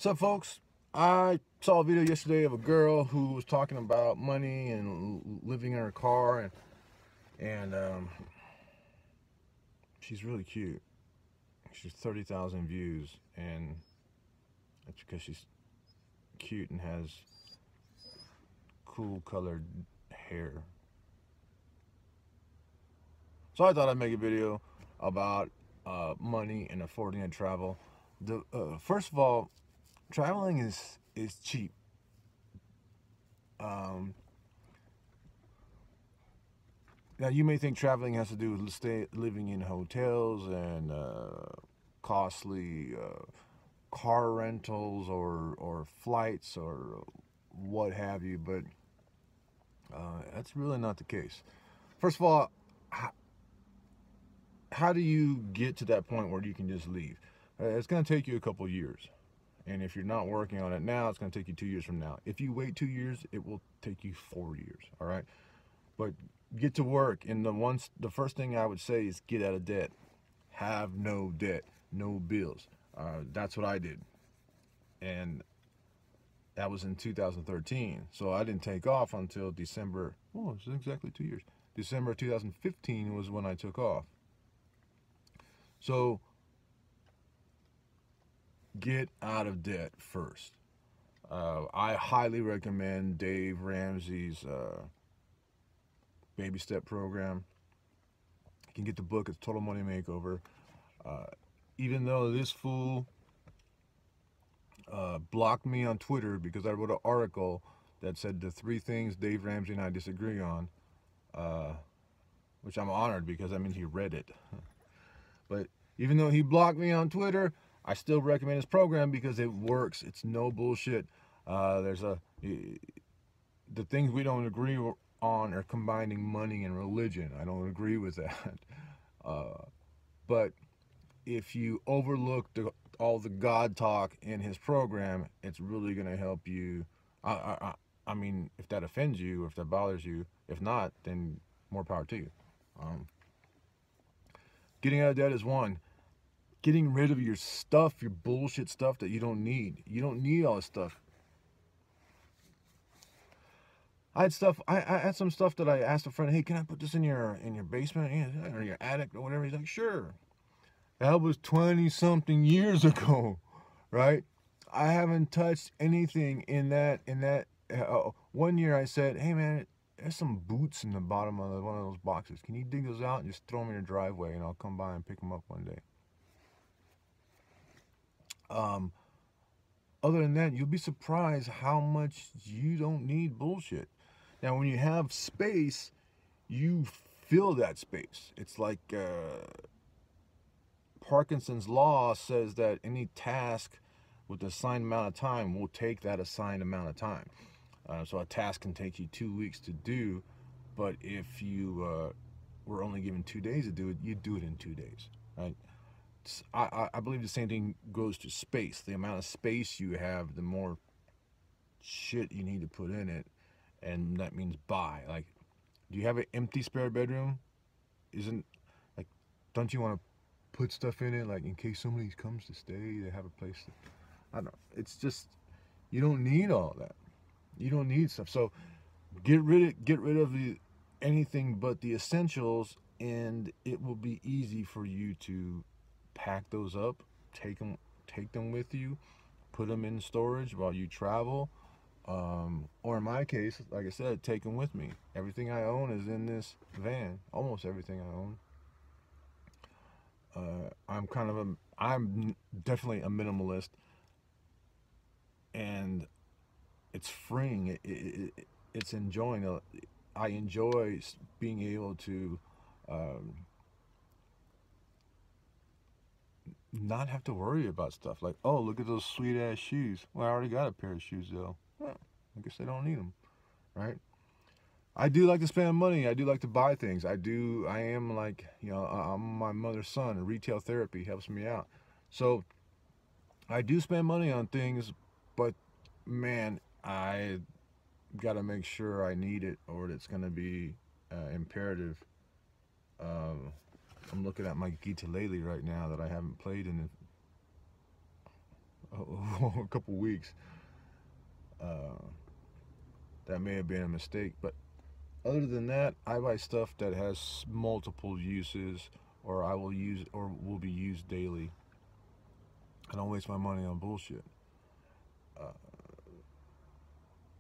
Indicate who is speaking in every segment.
Speaker 1: What's up, folks? I saw a video yesterday of a girl who was talking about money and living in her car, and she's really cute. She's 30,000 views, and that's because she's cute and has cool colored hair. So I thought I'd make a video about money and affording to travel. First of all, traveling is cheap. Um, Now you may think traveling has to do with living in hotels and costly car rentals or flights or what have you, but that's really not the case. First of all, how do you get to that point where you can just leave? It's going to take you a couple years. And if you're not working on it now, it's going to take you 2 years from now. If you wait 2 years, it will take you 4 years, all right? But get to work, and the first thing I would say is get out of debt. Have no debt, no bills. That's what I did, and that was in 2013. So I didn't take off until December. Oh, it's exactly 2 years. December 2015 was when I took off. So get out of debt first. I highly recommend Dave Ramsey's baby step program. You can get the book. It's Total Money Makeover. Even though this fool blocked me on Twitter because I wrote an article that said the 3 things Dave Ramsey and I disagree on, which I'm honored because he read it. But even though he blocked me on Twitter, I still recommend his program because it works. It's no bullshit. The things we don't agree on are combining money and religion. I don't agree with that. But if you overlook all the God talk in his program, it's really going to help you. If that offends you, or if that bothers you, if not, then more power to you. Getting out of debt is one. Getting rid of your stuff, your bullshit stuff that you don't need. You don't need all this stuff. I had some stuff that I asked a friend, hey, can I put this in your basement or your attic or whatever? He's like, sure. That was 20-something years ago, right? I haven't touched anything in that. One year I said, hey man, there's some boots in the bottom of one of those boxes. Can you dig those out and just throw them in your driveway, and I'll come by and pick them up one day. Other than that, you'll be surprised how much you don't need bullshit. Now, when you have space, you fill that space. It's like Parkinsons Law says that any task with the assigned amount of time will take that assigned amount of time. So a task can take you 2 weeks to do, but if you were only given 2 days to do it, you do it in 2 days, right? I believe the same thing goes to space. The amount of space you have, the more shit you need to put in it, and that means buy. Like, do you have an empty spare bedroom? Don't you want to put stuff in it, like in case somebody comes to stay, they have a place to, I don't know. It's just, you don't need all that. You don't need stuff. So get rid of anything but the essentials, and it will be easy for you to pack those up, take them with you, put them in storage while you travel, or in my case, like I said, take them with me. Everything I own is in this van. Almost everything I own. I'm definitely a minimalist, and it's freeing. It's enjoying. I enjoy being able to not have to worry about stuff like, oh, look at those sweet ass shoes. Well, I already got a pair of shoes though. Well, I guess I don't need them, right? I do like to spend money. I do like to buy things. I am like, I'm my mother's son. Retail therapy helps me out. So I do spend money on things, but man, I got to make sure I need it, or it's going to be imperative. I'm looking at my guitar right now that I haven't played in a couple weeks. Uh, that may have been a mistake, but other than that, I buy stuff that has multiple uses, or I will use, or will be used daily. I don't waste my money on bullshit. Uh,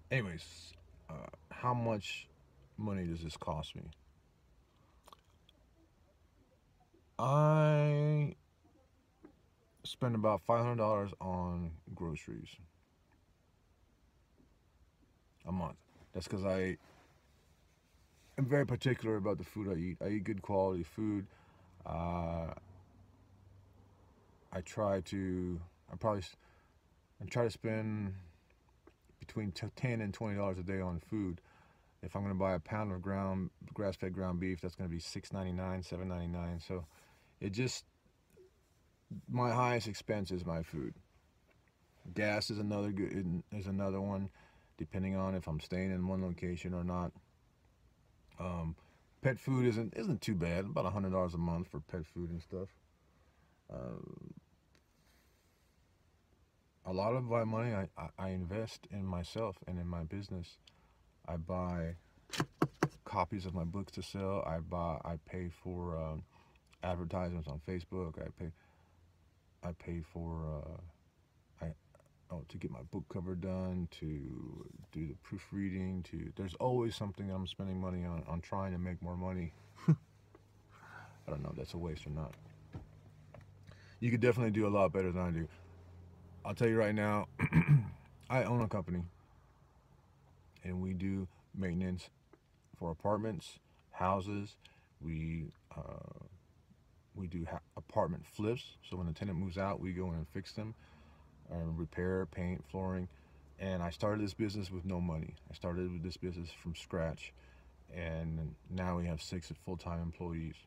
Speaker 1: anyways, how much money does this cost me? I spend about $500 on groceries a month. That's because I am very particular about the food I eat. I eat good quality food. Uh, I try to. I try to spend between $10 and $20 a day on food. If I'm going to buy a pound of grass-fed ground beef, that's going to be $6.99, $7.99. So it just, my highest expense is my food. Gas is another one, depending on if I'm staying in one location or not. Pet food isn't too bad. About $100 a month for pet food and stuff. A lot of my money I invest in myself and in my business. I buy copies of my books to sell. I pay for advertisements on Facebook. I pay for to get my book cover done, to do the proofreading. There's always something I'm spending money on trying to make more money. I don't know if that's a waste or not. You could definitely do a lot better than I do. I'll tell you right now, I own a company, and we do maintenance for apartments, houses. We do apartment flips. So when the tenant moves out, we go in and fix them, repair, paint, flooring. And I started this business with no money. I started with this business from scratch, and now we have 6 full-time employees.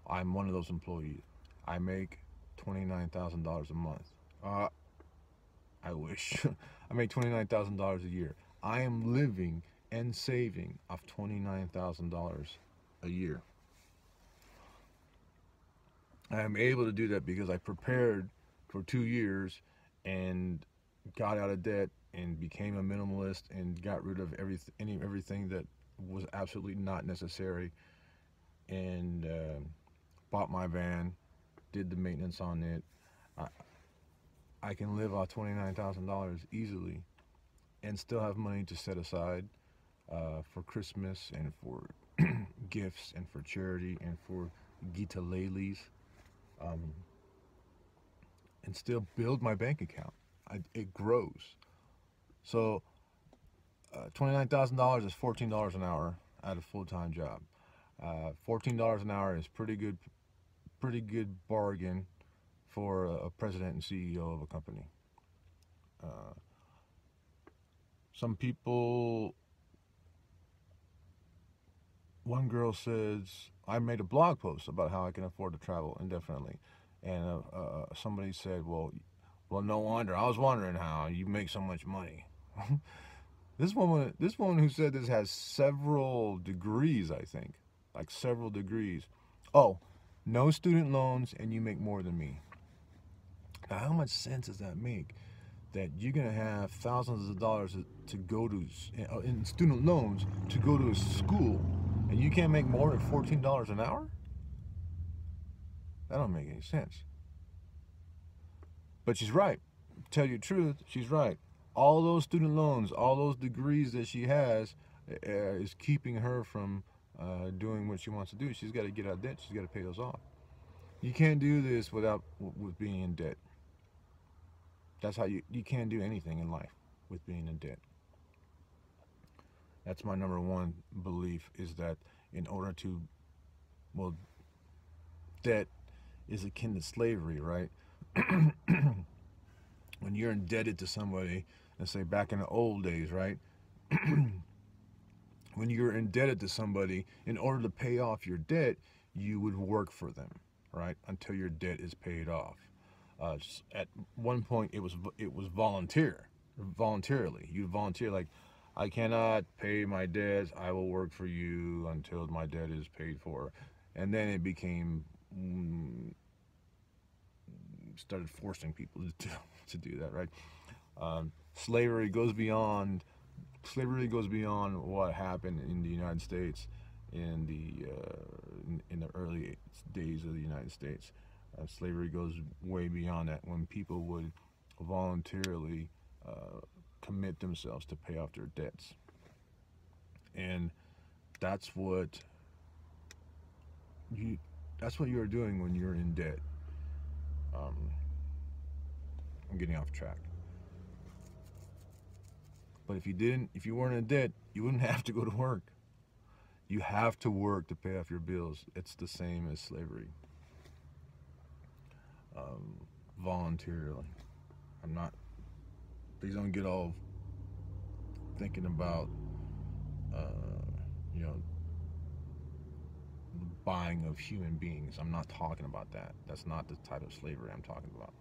Speaker 1: I'm one of those employees. I make $29,000 a month. I wish. I make $29,000 a year. I am living and saving off $29,000 a year. I am able to do that because I prepared for 2 years and got out of debt and became a minimalist and got rid of everything that was absolutely not necessary, and bought my van, did the maintenance on it. I can live off $29,000 easily and still have money to set aside for Christmas and for gifts and for charity and for gita-lalies, and still build my bank account. It grows. So $29,000 is $14 an hour at a full-time job. $14 an hour is pretty good bargain for a president and CEO of a company. Some people, one girl says, I made a blog post about how I can afford to travel indefinitely, and somebody said, well, no wonder. I was wondering how you make so much money. This woman who said this has several degrees, I think, like several degrees. Oh, no student loans, and you make more than me. Now, how much sense does that make? That you're gonna have thousands of dollars to go to in student loans to go to a school, and you can't make more than $14 an hour? That don't make any sense. But she's right. Tell you the truth, she's right. All those student loans, all those degrees that she has, is keeping her from doing what she wants to do. She's got to get out of debt. She's got to pay those off. You can't do this with being in debt. That's how you can't do anything in life with being in debt. That's my number one belief, is that in order to, well, debt is akin to slavery, right? When you're indebted to somebody, let's say back in the old days, right? When you're indebted to somebody, in order to pay off your debt, you would work for them, right? Until your debt is paid off. At one point, it was voluntarily. You volunteer, like, I cannot pay my debts. I will work for you until my debt is paid for. And then it became started forcing people to do that, right? Slavery goes beyond what happened in the United States in the early days of the United States. Slavery goes way beyond that, when people would voluntarily commit themselves to pay off their debts. And that's what you're doing when you're in debt. I'm getting off track. But if you weren't in debt, you wouldn't have to go to work. You have to work to pay off your bills. It's the same as slavery. Voluntarily. Please don't get all thinking about, you know, buying of human beings. I'm not talking about that. That's not the type of slavery I'm talking about.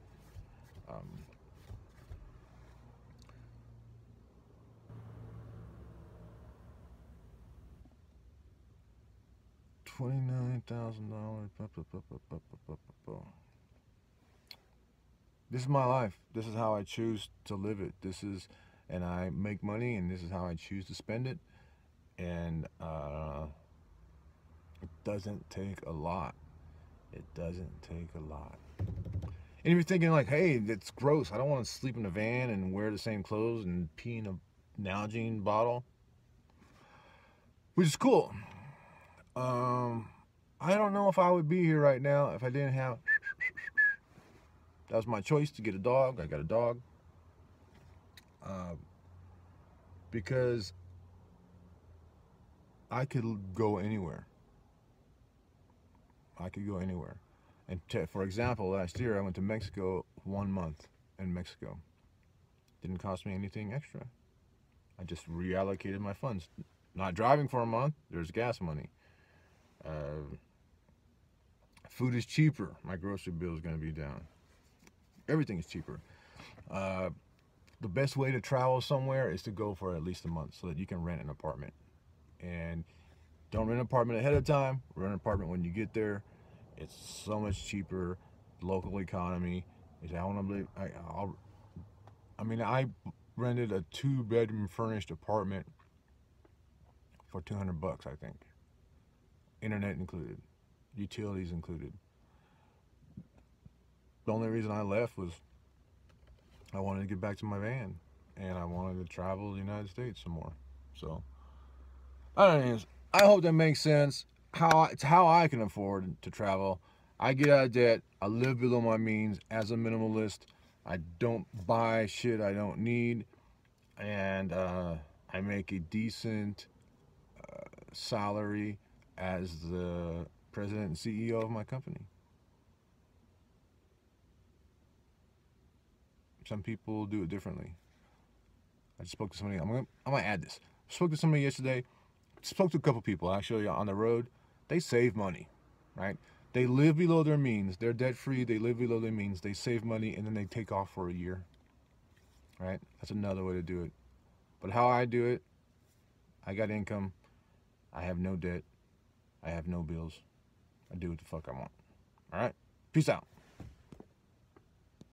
Speaker 1: $29,000. This is my life. This is how I choose to live it. And I make money, and this is how I choose to spend it. And it doesn't take a lot. It doesn't take a lot. And if you're thinking like, hey, that's gross, I don't want to sleep in a van and wear the same clothes and pee in a Nalgene bottle, which is cool. I don't know if I would be here right now if I didn't have... That was my choice to get a dog. I got a dog. Because I could go anywhere. And for example, last year I went to Mexico 1 month in Mexico. Didn't cost me anything extra. I just reallocated my funds. Not driving for a month, there's gas money. Food is cheaper. My grocery bill is going to be down. Everything is cheaper. The best way to travel somewhere is to go for at least a month so that you can rent an apartment. And don't rent an apartment ahead of time. Rent an apartment when you get there. It's so much cheaper. Local economy. I rented a 2-bedroom furnished apartment for $200, I think. Internet included. Utilities included. The only reason I left was I wanted to get back to my van, and I wanted to travel the United States some more. So, I don't know. I hope that makes sense. It's how I can afford to travel. I get out of debt. I live below my means as a minimalist. I don't buy shit I don't need, and I make a decent salary as the president and CEO of my company. Some people do it differently. I just spoke to somebody. I'm gonna add this. Spoke to somebody yesterday. Spoke to a couple people actually on the road. They save money, right? They live below their means. They're debt free. They live below their means. They save money, and then they take off for a year. Right? That's another way to do it. But how I do it, I got income. I have no debt. I have no bills. I do what the fuck I want. All right? Peace out.